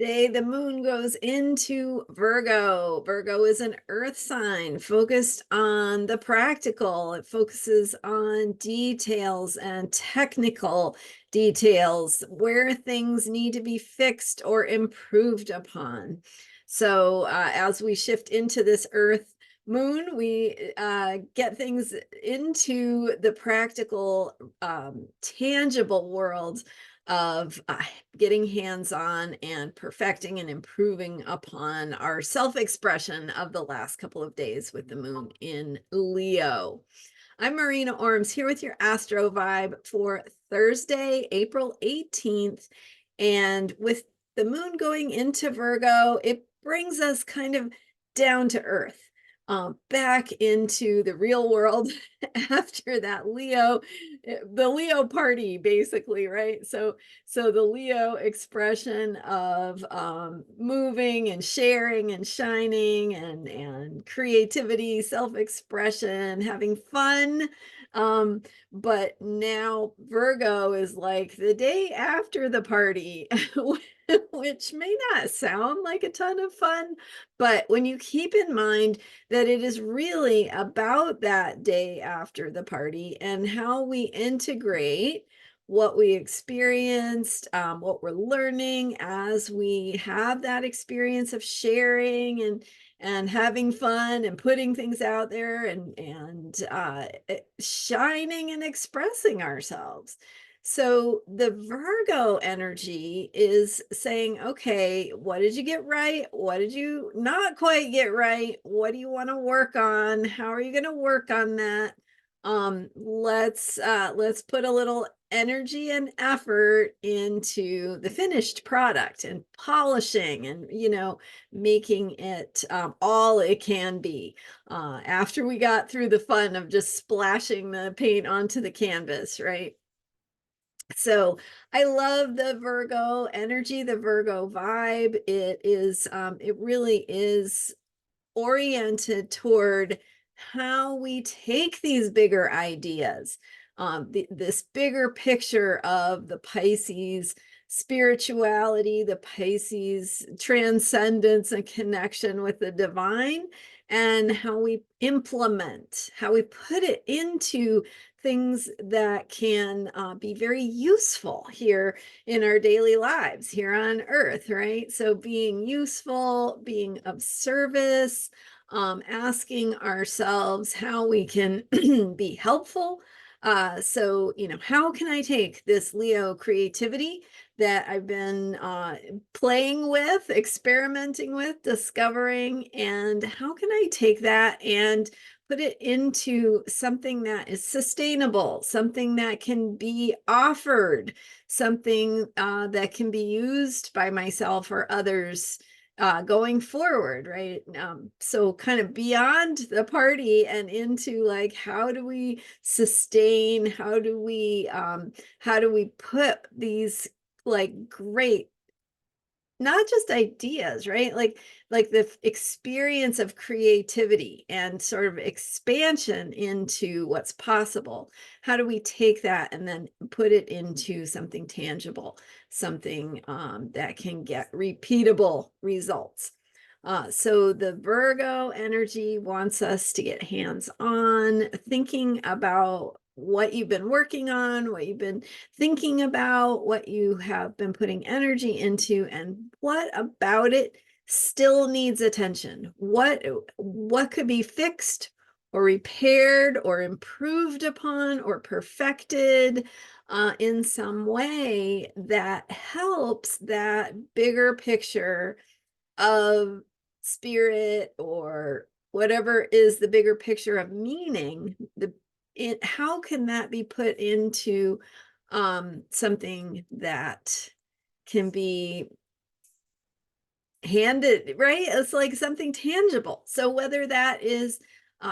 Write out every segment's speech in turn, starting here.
Today, the moon goes into Virgo. Virgo is an earth sign focused on the practical. It focuses on details and technical details where things need to be fixed or improved upon. So, as we shift into this earth moon, we get things into the practical, tangible world of getting hands-on and perfecting and improving upon our self-expression of the last couple of days with the moon in Leo. I'm Marina Orms here with your Astro vibe for Thursday, April 18th. And with the moon going into Virgo, it brings us kind of down to earth, back into the real world after that the Leo party, basically, right? So the Leo expression of moving and sharing and shining and creativity, self-expression, having fun. But now Virgo is like the day after the party, which may not sound like a ton of fun, but when you keep in mind that it is really about that day after the party and how we integrate what we experienced, what we're learning as we have that experience of sharing and having fun and putting things out there and shining and expressing ourselves. So the Virgo energy is saying, okay, what did you get right? What did you not quite get right? What do you want to work on? How are you going to work on that? Let's put a little energy and effort into the finished product and polishing and, making it all it can be, after we got through the fun of just splashing the paint onto the canvas, right? So I love the Virgo energy, the Virgo vibe. It really is oriented toward how we take these bigger ideas, this bigger picture of the Pisces spirituality, the Pisces transcendence and connection with the divine, and how we implement, how we put it into things that can be very useful here in our daily lives here on earth, right? So being useful, being of service, asking ourselves how we can be helpful. So, how can I take this Leo creativity that I've been playing with, experimenting with, discovering, and how can I take that and put it into something that is sustainable, something that can be offered, something that can be used by myself or others going forward, right? So kind of beyond the party and into like, how do we sustain, how do we put these like great, not just ideas, right? Like the experience of creativity and sort of expansion into what's possible. How do we take that and then put it into something tangible, something that can get repeatable results? So the Virgo energy wants us to get hands-on, thinking about what you've been working on, what you've been thinking about, what you have been putting energy into, and what about it still needs attention. What could be fixed or repaired or improved upon or perfected in some way that helps that bigger picture of spirit or whatever is the bigger picture of meaning. How can that be put into something that can be handed, right? It's like something tangible. So whether that is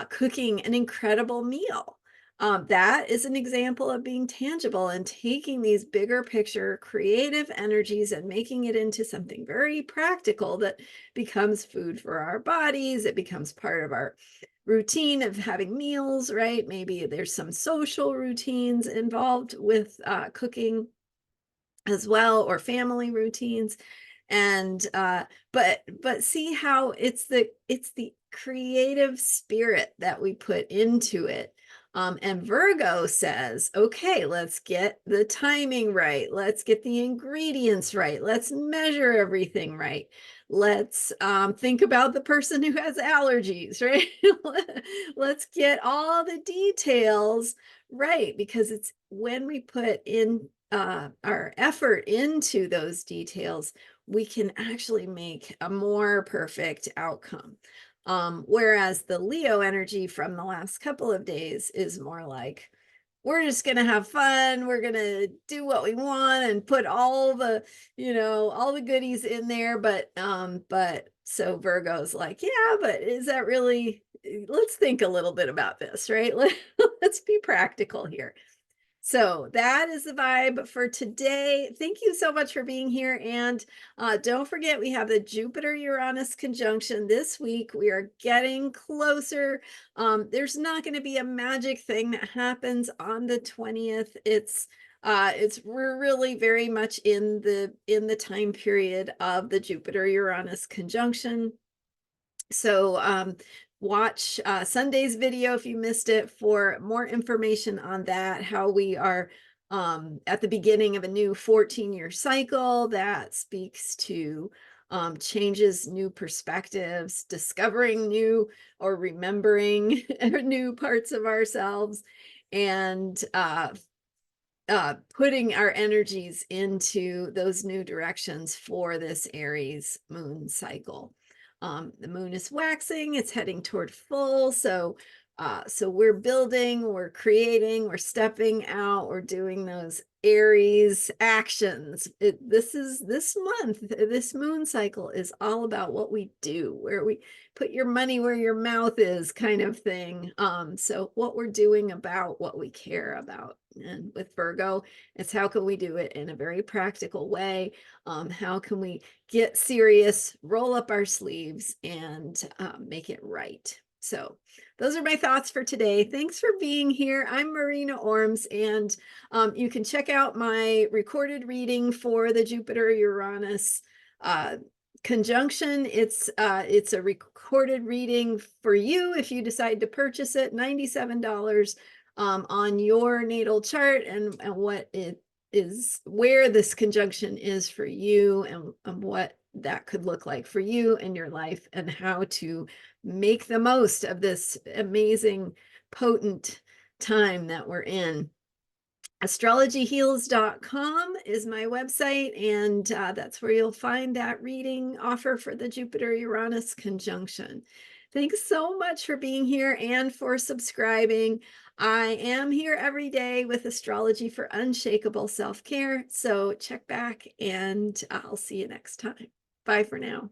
cooking an incredible meal, that is an example of being tangible and taking these bigger picture creative energies and making it into something very practical that becomes food for our bodies. It becomes part of our routine of having meals, right? Maybe there's some social routines involved with cooking as well, or family routines. And but see how it's the creative spirit that we put into it. And Virgo says, okay, let's get the timing right. Let's get the ingredients right. Let's measure everything right. Let's think about the person who has allergies, right? Let's get all the details right, because it's when we put in our effort into those details, we can actually make a more perfect outcome. Whereas the Leo energy from the last couple of days is more like, we're just going to have fun. We're going to do what we want and put all the, all the goodies in there. But so Virgo's like, yeah, but is that really, let's think a little bit about this, right? Let's be practical here. So that is the vibe for today. Thank you so much for being here. And don't forget, we have the Jupiter-Uranus conjunction this week. We are getting closer. There's not going to be a magic thing that happens on the 20th. We're really very much in the time period of the Jupiter-Uranus conjunction. So watch Sunday's video if you missed it for more information on that, how we are at the beginning of a new 14-year cycle that speaks to changes, new perspectives, discovering new or remembering new parts of ourselves, and putting our energies into those new directions for this Aries moon cycle. The moon is waxing, it's heading toward full. So we're building, we're creating, we're stepping out, we're doing those Aries actions. This month, this moon cycle is all about what we do, where we put your money where your mouth is kind of thing. So what we're doing about what we care about. And with Virgo, it's how can we do it in a very practical way? How can we get serious, roll up our sleeves, and make it right? So those are my thoughts for today. Thanks for being here. I'm Marina Orms, and you can check out my recorded reading for the Jupiter-Uranus conjunction. It's a recorded reading for you if you decide to purchase it, $97 on your natal chart, and what it is, where this conjunction is for you, and what that could look like for you in your life, and how to make the most of this amazing, potent time that we're in. Astrologyheals.com is my website, and that's where you'll find that reading offer for the Jupiter-Uranus conjunction. Thanks so much for being here and for subscribing. I am here every day with astrology for unshakable self-care. So check back, and I'll see you next time. Bye for now.